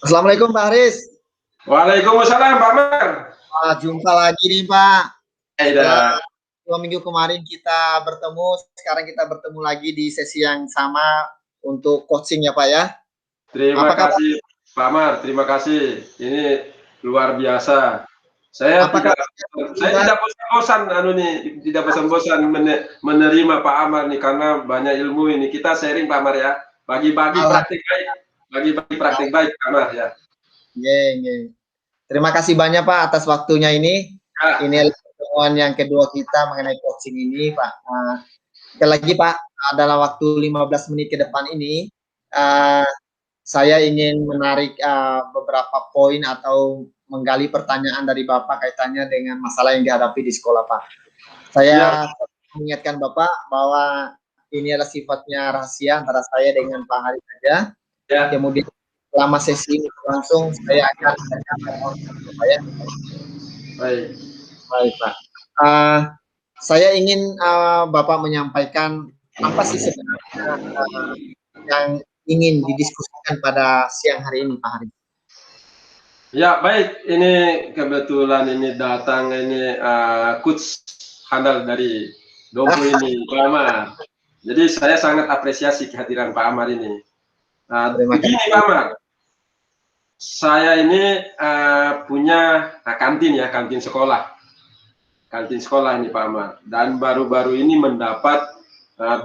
Assalamualaikum Pak Haris. Waalaikumsalam Pak Mar. Jumpa lagi nih Pak. Setelah Dah. 2 minggu kemarin kita bertemu, sekarang kita bertemu lagi di sesi yang sama untuk coaching ya Pak ya. Terima kasih Pak Mar, terima kasih. Ini luar biasa. Saya tidak bosan-bosan tidak bosan-bosan menerima Pak Amar nih karena banyak ilmu ini. Kita sharing Pak Mar ya. Bagi-bagi praktik baik. Bagi-bagi praktik baik Pak Mar ya. Terima kasih banyak Pak atas waktunya ini. Ya. Ini pertemuan yang kedua kita mengenai coaching ini Pak. Sekali lagi Pak, dalam waktu 15 menit ke depan ini saya ingin menarik beberapa poin atau menggali pertanyaan dari Bapak kaitannya dengan masalah yang dihadapi di sekolah Pak. Saya mengingatkan Bapak bahwa ini adalah sifatnya rahasia antara saya dengan Pak Haris saja. Ya. Kemudian selama sesi ini langsung saya akan Bapak ya. Baik Pak. Saya ingin Bapak menyampaikan apa sih sebenarnya yang ingin didiskusikan pada siang hari ini Pak Haris. Ya baik, ini kebetulan ini datang ini coach handal dari Dompu ini Pak Amar. Jadi saya sangat apresiasi kehadiran Pak Amar ini. Begini Pak Amar, saya ini punya kantin ya, kantin sekolah ini Pak Amar, dan baru-baru ini mendapat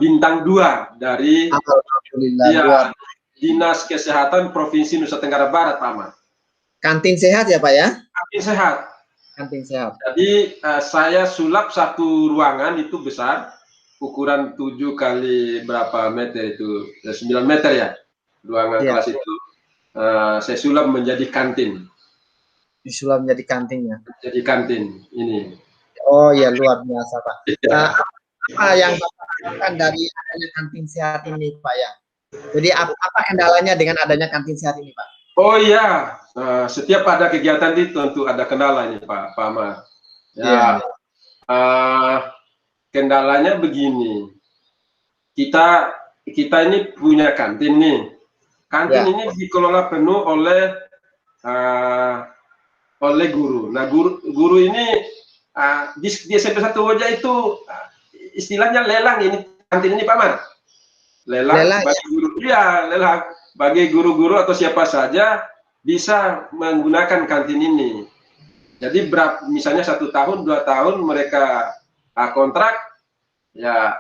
bintang 2 dari Dinas Kesehatan Provinsi Nusa Tenggara Barat Pak Amar. Kantin sehat ya Pak ya? Kantin sehat. Kantin sehat. Jadi saya sulap satu ruangan itu besar, ukuran 7 kali berapa meter itu, 9 meter ya, ruangan kelas itu. Saya sulap menjadi kantin. Disulap menjadi kantin ya? Jadi kantin ini. Oh ya, luar biasa Pak. Apa yang Bapak lakukan dari adanya kantin sehat ini Pak ya? Jadi apa kendalanya dengan adanya kantin sehat ini Pak? Oh iya, setiap ada kegiatan itu tentu ada kendala ini Pak Amar. Ya, kendalanya begini, kita ini punya kantin nih. Kantin ini dikelola penuh oleh guru. Nah guru ini di SMP 1 Wajah itu istilahnya lelang ini kantin ini Pak Amar. Lelang bagi guru, lelang bagi guru-guru atau siapa saja bisa menggunakan kantin ini. Jadi misalnya 1 tahun, 2 tahun mereka kontrak, ya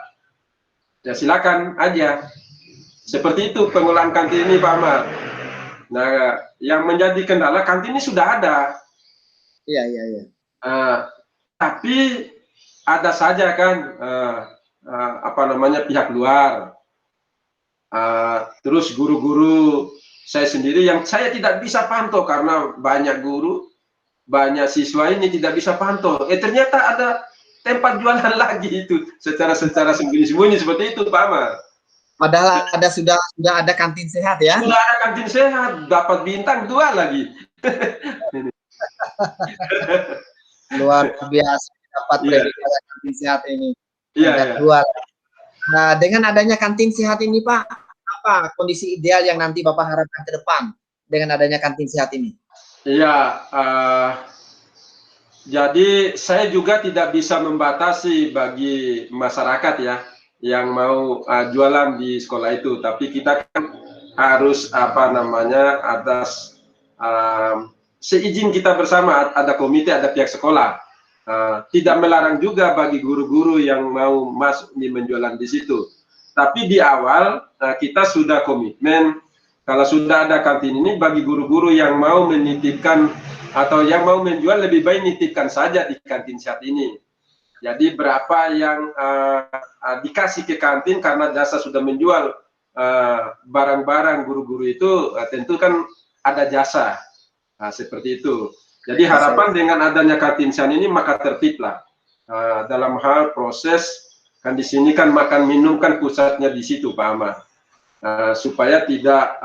silakan aja. Seperti itu pengelolaan kantin ini Pak Amar. Nah, yang menjadi kendala kantin ini sudah ada. Iya. Tapi ada saja kan pihak luar. Terus guru-guru saya sendiri yang saya tidak bisa pantau karena banyak guru, banyak siswa ini tidak bisa pantau. Ternyata ada tempat jualan lagi itu secara sembunyi-sembunyi seperti itu Pak Amar. Padahal sudah ada kantin sehat ya? Sudah ada kantin sehat, dapat bintang 2 lagi. Luar biasa dapat predikat kantin sehat ini. Iya. 2. Nah, dengan adanya kantin sehat ini Pak, apa kondisi ideal yang nanti Bapak harapkan ke depan dengan adanya kantin sehat ini? Iya, jadi saya juga tidak bisa membatasi bagi masyarakat ya yang mau jualan di sekolah itu, tapi kita kan harus atas seizin kita bersama, ada komite, ada pihak sekolah. Tidak melarang juga bagi guru-guru yang mau masuk menjualan di situ. Tapi di awal kita sudah komitmen kalau sudah ada kantin ini bagi guru-guru yang mau menitipkan atau yang mau menjual lebih baik nitipkan saja di kantin sehat ini. Jadi berapa yang dikasih ke kantin karena jasa sudah menjual barang-barang guru-guru itu tentu kan ada jasa. Seperti itu. Jadi harapan dengan adanya kantin sehat ini maka tertiblah dalam hal proses, kan di sini kan makan minum kan pusatnya di situ Pak Amar, supaya tidak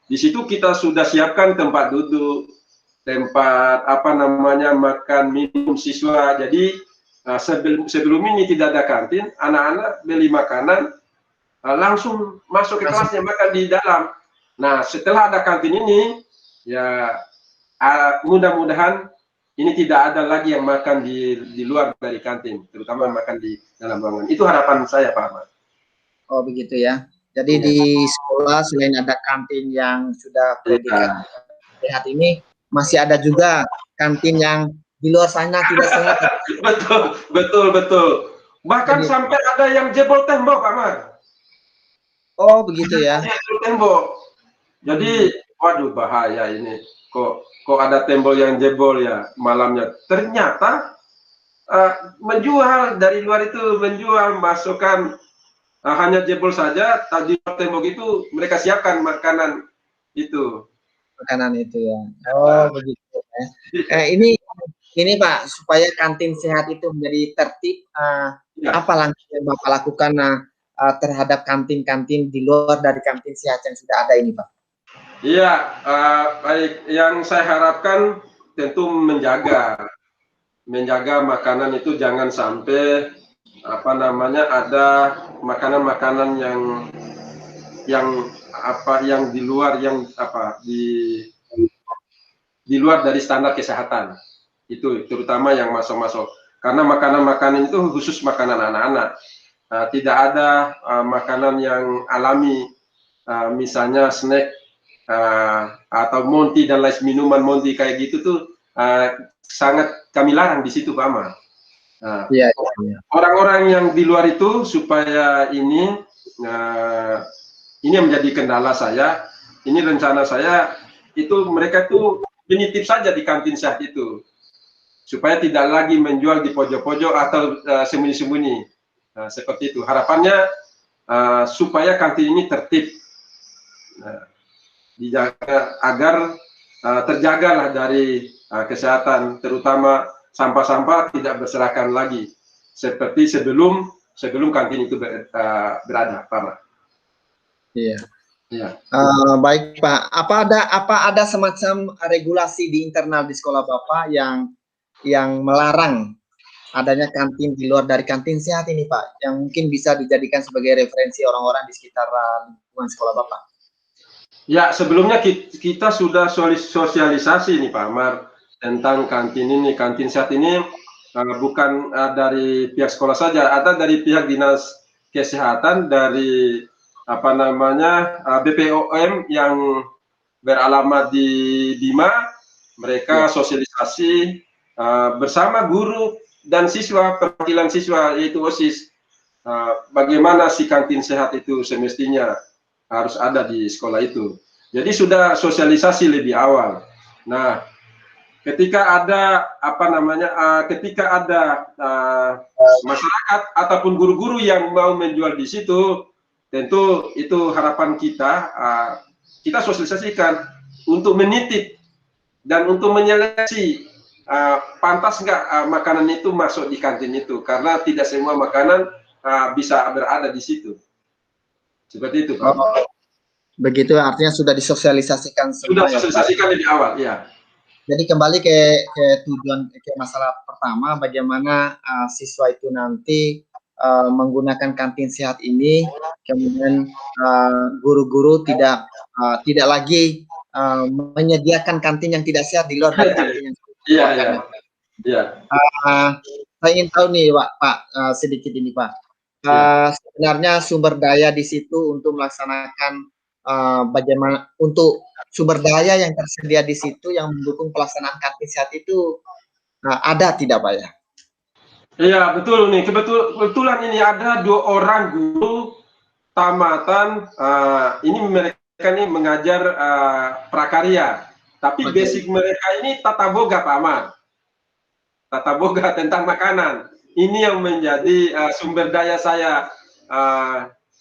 di situ kita sudah siapkan tempat duduk, tempat makan minum siswa. Jadi sebelum ini tidak ada kantin, anak-anak beli makanan langsung masuk ke kelasnya makan di dalam. Nah setelah ada kantin ini Ya, mudah-mudahan ini tidak ada lagi yang makan di luar dari kantin, terutama makan di dalam ruangan. Itu harapan saya, Pak Ahmad. Oh begitu ya. Jadi Ya. di sekolah selain ada kantin yang sudah predikat Ya. sehat ini, masih ada juga kantin yang di luar sana tidak sehat. Betul, betul, betul. Bahkan Jadi, sampai ada yang jebol tembok, Pak Ahmad. oh begitu ya. Jebol tembok. Jadi, waduh bahaya ini. Kok ada tembok yang jebol ya malamnya. Ternyata menjual dari luar itu menjual masukkan hanya jebol saja. Tadi tembok itu mereka siapkan makanan itu. Makanan itu ya. Oh begitu ya. Ini Pak, supaya kantin sehat itu menjadi tertib, Ya. apa langkah yang Bapak lakukan terhadap kantin-kantin di luar dari kantin sehat yang sudah ada ini, Pak? Iya, baik. Yang saya harapkan tentu menjaga makanan itu jangan sampai apa namanya ada makanan-makanan yang di luar di luar dari standar kesehatan. Itu terutama yang masuk-masuk. Karena makanan-makanan itu khusus makanan anak-anak. Tidak ada makanan yang alami, misalnya snack atau Monty dan lain minuman Monty kayak gitu tuh sangat kami larang di situ, Pak Ahmad. Iya, iya. Orang-orang yang di luar itu supaya ini yang menjadi kendala saya. Ini rencana saya itu mereka tuh menitip saja di kantin sehat itu supaya tidak lagi menjual di pojok-pojok atau sembunyi-sembunyi seperti itu. Harapannya supaya kantin ini tertib, dijaga agar terjagalah dari kesehatan, terutama sampah-sampah tidak berserakan lagi seperti sebelum kantin itu berada, Pak Ahmad. Iya. Ya. Baik Pak, apa ada semacam regulasi di internal di sekolah Bapak yang melarang adanya kantin di luar dari kantin sehat ini Pak, yang mungkin bisa dijadikan sebagai referensi orang-orang di sekitar lingkungan sekolah Bapak? Ya, sebelumnya kita sudah sosialisasi nih Pak Amar tentang kantin ini. Kantin sehat ini bukan dari pihak sekolah saja, ada dari pihak dinas kesehatan, dari apa namanya BPOM yang beralamat di Bima. Mereka sosialisasi bersama guru dan siswa, perwakilan siswa yaitu OSIS, bagaimana si kantin sehat itu semestinya harus ada di sekolah itu. Jadi sudah sosialisasi lebih awal. Nah, ketika ada ketika ada masyarakat ataupun guru-guru yang mau menjual di situ, tentu itu harapan kita, kita sosialisasikan untuk menitip dan untuk menyeleksi pantas nggak makanan itu masuk di kantin itu, karena tidak semua makanan bisa berada di situ. Seperti itu, Pak. Oh, begitu artinya sudah disosialisasikan Sudah semua ya, Pak. sosialisasikan lebih awal, ya. Jadi kembali ke tujuan, ke masalah pertama, bagaimana siswa itu nanti menggunakan kantin sehat ini, kemudian guru-guru tidak lagi menyediakan kantin yang tidak sehat di luar dari kantin yang sehat. Iya, iya. Saya ingin tahu nih Pak, sedikit ini Pak. Sebenarnya sumber daya di situ untuk melaksanakan bagaimana untuk sumber daya yang tersedia di situ yang mendukung pelaksanaan kantin sehat itu ada tidak Pak ya? Iya betul nih, kebetulan ini ada 2 orang guru tamatan, ini mereka nih mengajar prakarya, tapi basic mereka ini tata boga Pak Ahmad. Tata boga tentang makanan. Ini yang menjadi sumber daya saya.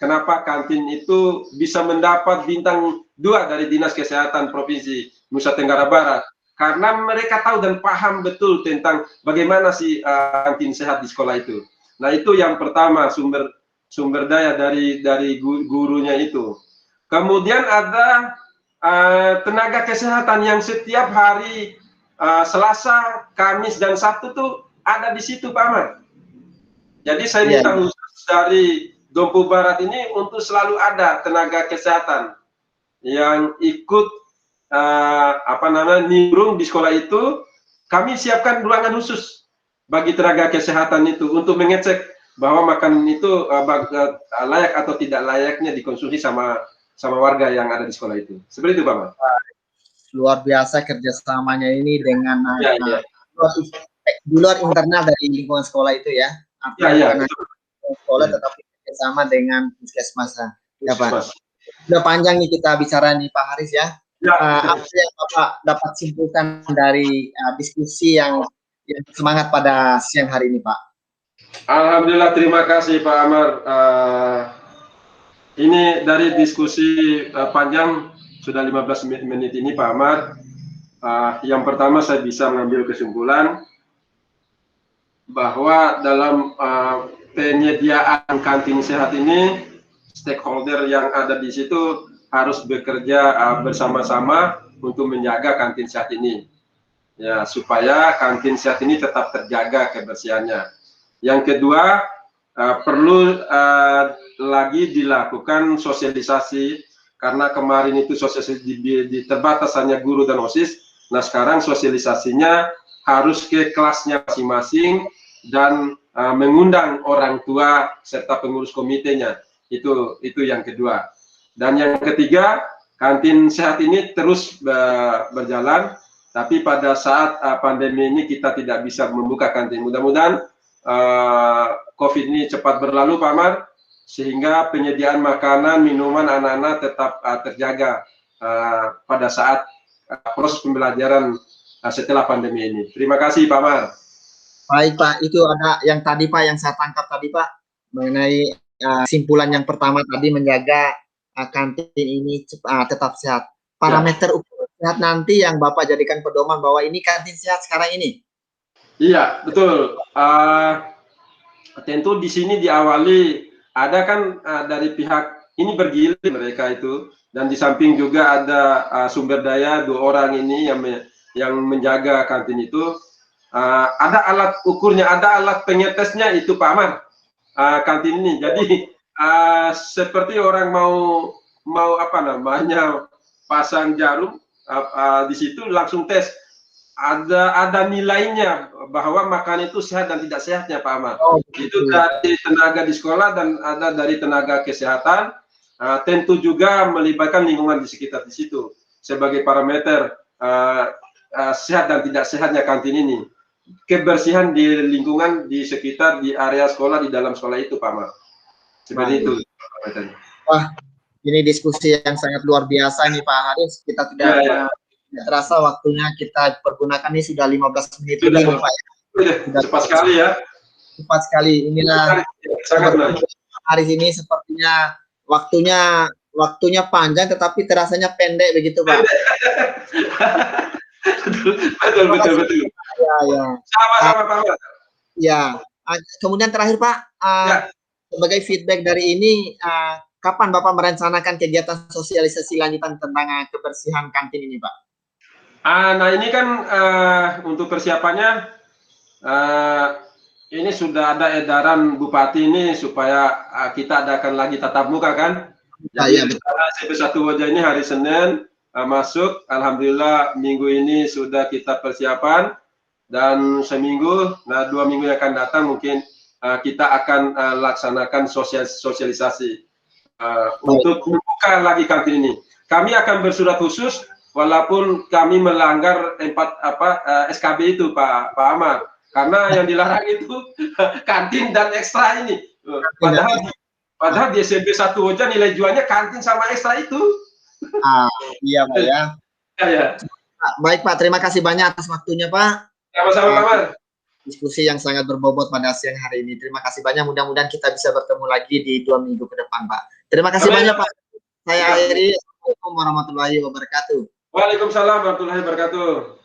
Kenapa kantin itu bisa mendapat bintang 2 dari Dinas Kesehatan Provinsi Nusa Tenggara Barat. Karena mereka tahu dan paham betul tentang bagaimana sih kantin sehat di sekolah itu. Nah itu yang pertama, sumber daya dari gurunya itu. Kemudian ada tenaga kesehatan yang setiap hari Selasa, Kamis, dan Sabtu tuh ada di situ Pak Ahmad. Jadi saya minta khusus dari Dompu Barat ini untuk selalu ada tenaga kesehatan yang ikut nimbrung di sekolah itu, kami siapkan ruangan khusus bagi tenaga kesehatan itu untuk mengecek bahwa makanan itu layak atau tidak layaknya dikonsumsi sama warga yang ada di sekolah itu. Seperti itu, Pak Mar. Luar biasa kerjasamanya ini dengan Ya, ya. di luar internal dari lingkungan sekolah itu ya. Artinya Ya, bukan hanya sekolah, tetapi kerjasama dengan puskesmas. Ya, Pak. Sudah panjang nih kita bicara nih Pak Haris ya. Apa yang Bapak dapat simpulkan dari diskusi yang semangat pada siang hari ini, Pak? Alhamdulillah, terima kasih Pak Amar. Ini dari diskusi panjang sudah 15 menit ini Pak Amar. Yang pertama saya bisa mengambil kesimpulan bahwa dalam penyediaan kantin sehat ini, stakeholder yang ada di situ harus bekerja bersama-sama untuk menjaga kantin sehat ini, ya, supaya kantin sehat ini tetap terjaga kebersihannya. Yang kedua, perlu lagi dilakukan sosialisasi, karena kemarin itu sosialisasi di terbatas hanya guru dan OSIS. Nah, sekarang sosialisasinya harus ke kelasnya masing-masing dan mengundang orang tua serta pengurus komitenya. Itu yang kedua. Dan yang ketiga, kantin sehat ini terus berjalan, tapi pada saat pandemi ini kita tidak bisa membuka kantin. Mudah-mudahan COVID ini cepat berlalu, Pak Amar, sehingga penyediaan makanan, minuman anak-anak tetap terjaga pada saat proses pembelajaran setelah pandemi ini. Terima kasih, Pak Amar. Baik, Pak. Itu ada yang tadi, Pak, yang saya tangkap tadi, Pak, mengenai kesimpulan yang pertama tadi, menjaga kantin ini tetap sehat. Parameter ukur sehat nanti yang Bapak jadikan pedoman bahwa ini kantin sehat sekarang ini. Iya, betul. Tentu di sini diawali, ada kan dari pihak ini bergilir mereka itu, dan di samping juga ada sumber daya 2 orang ini yang menjaga kantin itu. Ada alat ukurnya, ada alat pengetesnya itu Pak Amar, kantin ini. Jadi seperti orang mau apa namanya pasang jarum di situ langsung tes. Ada nilainya bahwa makan itu sehat dan tidak sehatnya Pak Amar. Itu dari tenaga di sekolah dan ada dari tenaga kesehatan. Tentu juga melibatkan lingkungan di sekitar di situ sebagai parameter sehat dan tidak sehatnya kantin ini. Kebersihan di lingkungan di sekitar, di area sekolah, di dalam sekolah itu Pak Amar. Seperti itu. Wah, ini diskusi yang sangat luar biasa nih Pak Haris. Kita tidak terasa waktunya kita pergunakan ini sudah 15 menit lebih Pak. Sudah cepat sekali ya. Cepat sekali. Inilah sangat menarik. Haris ini sepertinya waktunya panjang tetapi terasanya pendek begitu Pak. betul. Ya. Sama-sama Pak Amar. Ya. Kemudian terakhir Pak, sebagai feedback dari ini, kapan Bapak merencanakan kegiatan sosialisasi lanjutan tentang kebersihan kantin ini, Pak? Nah ini kan untuk persiapannya, ini sudah ada edaran Bupati ini supaya kita adakan lagi tatap muka kan. Jadi SMP 1 Wajah ini hari Senin masuk, alhamdulillah minggu ini sudah kita persiapan, dan seminggu, 2 minggu yang akan datang mungkin kita akan laksanakan sosialisasi untuk membuka lagi kantin ini. Kami akan bersurat khusus walaupun kami melanggar SKB itu Pak Amar, karena yang dilarang itu kantin dan ekstra ini. Padahal di SMP 1 Wajah nilai jualnya kantin sama ekstra itu. Iya Pak ya. Ya. Baik Pak, terima kasih banyak atas waktunya Pak. Sama-sama Pak Amar. Diskusi yang sangat berbobot pada siang hari ini. Terima kasih banyak. Mudah-mudahan kita bisa bertemu lagi di 2 minggu ke depan Pak. Terima kasih banyak Pak. Saya akhiri. Assalamualaikum warahmatullahi wabarakatuh. Waalaikumsalam warahmatullahi wabarakatuh.